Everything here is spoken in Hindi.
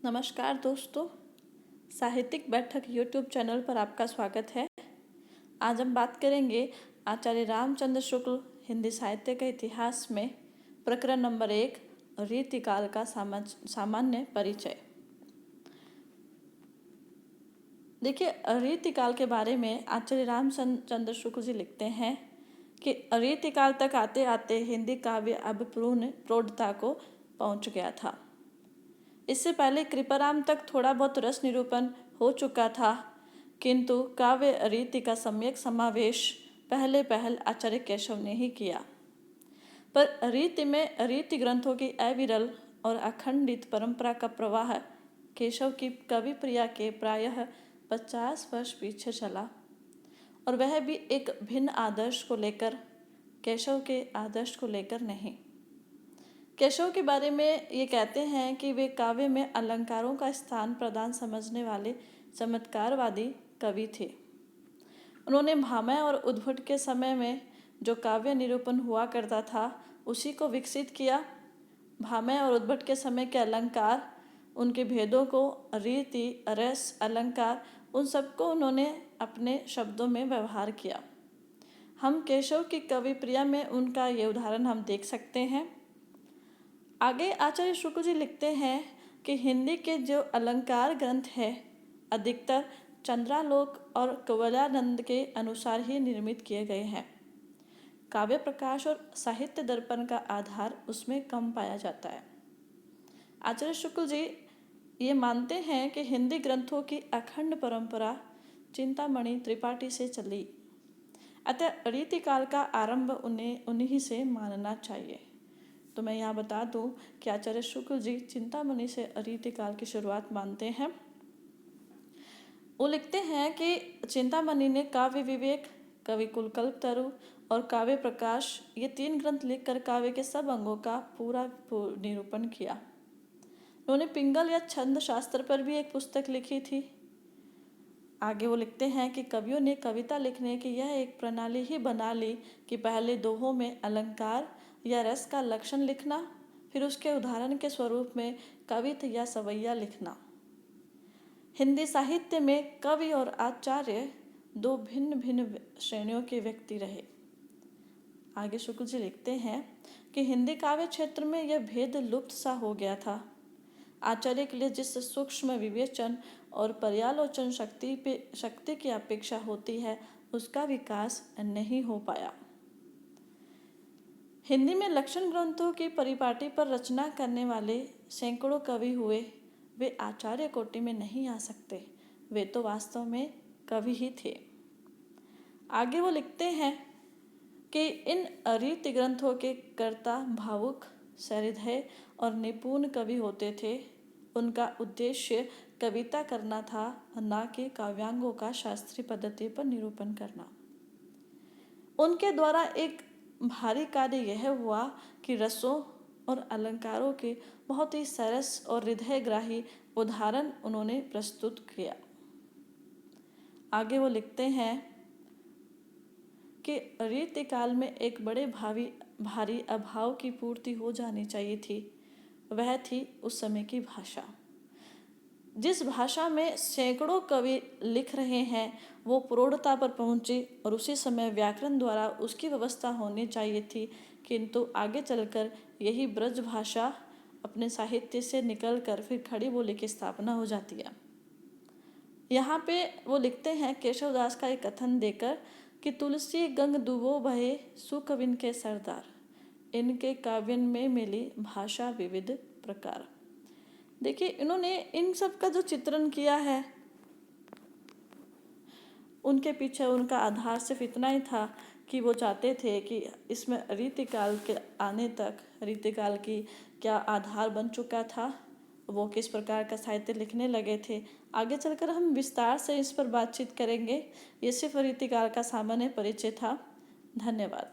नमस्कार दोस्तों, साहित्यिक बैठक यूट्यूब चैनल पर आपका स्वागत है। आज हम बात करेंगे आचार्य रामचंद्र शुक्ल हिंदी साहित्य के इतिहास में प्रकरण नंबर 1 रीतिकाल का सामान्य परिचय। देखिए, रीतिकाल के बारे में आचार्य रामचंद्र शुक्ल जी लिखते हैं कि रीतिकाल तक आते आते हिंदी काव्य अब पूर्ण प्रौढ़ता को पहुंच गया था। इससे पहले कृपाराम तक थोड़ा बहुत रस निरूपण हो चुका था, किंतु काव्य रीति का सम्यक समावेश पहल आचार्य केशव ने ही किया। पर रीति में रीति ग्रंथों की अविरल और अखंडित परंपरा का प्रवाह केशव की कवि प्रिया के प्रायः 50 वर्ष पीछे चला, और वह भी एक भिन्न आदर्श को लेकर, केशव के आदर्श को लेकर नहीं। केशव के बारे में ये कहते हैं कि वे काव्य में अलंकारों का स्थान प्रदान समझने वाले चमत्कारवादी कवि थे। उन्होंने भामह और उद्भट के समय में जो काव्य निरूपण हुआ करता था उसी को विकसित किया। भामह और उद्भट के समय के अलंकार, उनके भेदों को, रीति, रस, अलंकार, उन सबको उन्होंने अपने शब्दों में व्यवहार किया। हम केशव की कवि प्रिया में उनका ये उदाहरण हम देख सकते हैं। आगे आचार्य शुक्ल जी लिखते हैं कि हिंदी के जो अलंकार ग्रंथ है अधिकतर चंद्रालोक और कुवलयानंद के अनुसार ही निर्मित किए गए हैं। काव्य प्रकाश और साहित्य दर्पण का आधार उसमें कम पाया जाता है। आचार्य शुक्ल जी ये मानते हैं कि हिंदी ग्रंथों की अखंड परंपरा चिंतामणि त्रिपाठी से चली, अतः रीतिकाल का आरंभ उन्हीं से मानना चाहिए। तो मैं यहाँ बता दूं कि आचार्य शुक्ल जी चिंतामणि से रीतिकाल की शुरुआत मानते हैं। वो लिखते हैं कि चिंतामणि ने काव्य विवेक, कवि कुलकल्पतरु और काव्य प्रकाश ये 3 ग्रंथ लिखकर काव्य के सब अंगों का पूरा निरूपण किया। उन्होंने पिंगल या छंद शास्त्र पर भी एक पुस्तक लिखी थी। आगे वो लिखते हैं कि कवियों ने कविता लिखने की यह एक प्रणाली ही बना ली कि पहले दोहों में अलंकार या रस का लक्षण लिखना, फिर उसके उदाहरण के स्वरूप में कवित्त या सवैया लिखना। हिंदी साहित्य में कवि और आचार्य 2 भिन्न भिन्न श्रेणियों के व्यक्ति रहे। आगे शुक्ल जी लिखते हैं कि हिंदी काव्य क्षेत्र में यह भेद लुप्त सा हो गया था। आचार्य के लिए जिस सूक्ष्म विवेचन और पर्यालोचन शक्ति की अपेक्षा होती है उसका विकास नहीं हो पाया। हिंदी में लक्षण ग्रंथों की परिपाटी पर रचना करने वाले सैकड़ों कवि हुए, वे आचार्य कोटि में नहीं आ सकते। वे तो वास्तव में कवि ही थे। आगे वो लिखते हैं कि इन रीति ग्रंथों के कर्ता भावुक, सहृदय और निपुण कवि होते थे। उनका उद्देश्य कविता करना था, न कि काव्यांगों का शास्त्रीय पद्धति पर निरूपण करना। उनके द्वारा एक भारी कार्य यह हुआ कि रसों और अलंकारों के बहुत ही सरस और हृदयग्राही उदाहरण उन्होंने प्रस्तुत किया। आगे वो लिखते हैं कि रीतिकाल में एक बड़े भारी अभाव की पूर्ति हो जानी चाहिए थी। वह थी उस समय की भाषा। जिस भाषा में सैकड़ों कवि लिख रहे हैं वो प्रौढ़ता पर पहुंची, और उसी समय व्याकरण द्वारा उसकी व्यवस्था होनी चाहिए थी, किंतु आगे चलकर यही ब्रज भाषा अपने साहित्य से निकलकर फिर खड़ी बोली की स्थापना हो जाती है। यहाँ पे वो लिखते हैं केशवदास का एक कथन देकर कि तुलसी गंग दुबो बहे सुकविन के सरदार, इनके काव्यन में मिली भाषा विविध प्रकार। देखिए, इन्होंने इन सब का जो चित्रण किया है उनके पीछे उनका आधार सिर्फ इतना ही था कि वो चाहते थे कि इसमें रीतिकाल के आने तक रीतिकाल की क्या आधार बन चुका था, वो किस प्रकार का साहित्य लिखने लगे थे। आगे चलकर हम विस्तार से इस पर बातचीत करेंगे। ये सिर्फ रीतिकाल का सामान्य परिचय था। धन्यवाद।